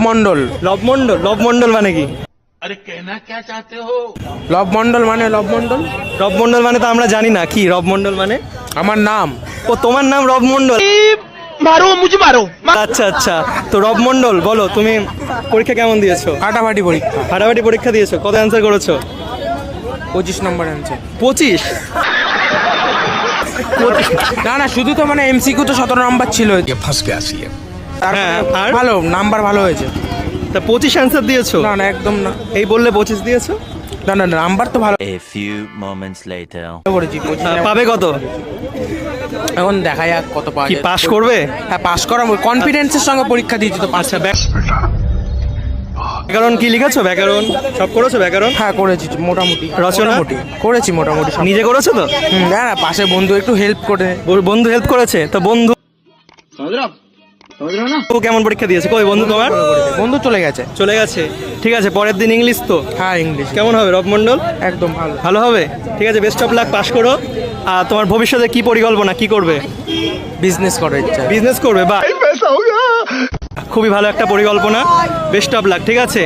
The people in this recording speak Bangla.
মন্ডল। লব মন্ডল মানে কি? লব মন্ডল মানে রব মন্ডল মানে তো আমরা জানি না, কি রব মন্ডল মানে? আমার নাম। ও তোমার নাম রব মন্ডল? আচ্ছা আচ্ছা, তো রব মন্ডল বলো, তুমি পরীক্ষা কেমন দিয়েছো? ফাটাফাটি পরীক্ষা। ফাটাফাটি পরীক্ষা দিয়েছো, কত অ্যান্সার করেছো? 25 নম্বর অ্যান্সার। 25? না না, শুধু তো মানে এমসিকিউ তো 17 নম্বর ছিল। হ্যাঁ, আর ভালো নাম্বার ভালো হয়েছে। তা 25 অ্যান্সার দিয়েছো? না না, একদম না। এই বললে 25 দিয়েছো? না না, নাম্বার তো ভালো A few moments later. করেছি। 25 পাবে কত? এখন দেখা যাক কত পাওয়া কি যায়। পাস করবে? হ্যাঁ, পাস করা কনফিডেন্সের সঙ্গে পরীক্ষা দিয়েছি তো পাস। আচ্ছা, ব্যাকরণ কি লিখেছো? ব্যাকরণ সব করেছো? ব্যাকরণ হ্যাঁ করেছি মোটামুটি। রচনা? মোটামুটি করেছি মোটামুটি সব। নিজে করেছো তো? না না, পাশে বন্ধু একটু হেল্প করে। বন্ধু হেল্প করেছে? তো বন্ধু কেমন পরীক্ষা দিয়েছে? কই বন্ধু তোমার? বন্ধু চলে গেছে। চলে গেছে, ঠিক আছে। পরের দিন ইংলিশ তো? হ্যাঁ ইংলিশ। কেমন হবে রব মন্ডল? একদম ভালো। ভালো হবে, ঠিক আছে। বেস্ট অফ লাক, পাস করো। আর তোমার ভবিষ্যতে কি পরিকল্পনা, কি করবে? বিজনেস করার ইচ্ছা। বিজনেস করবে? বাহ, খুবই ভালো একটা পরিকল্পনা। বেস্ট অফ লাক, ঠিক আছে।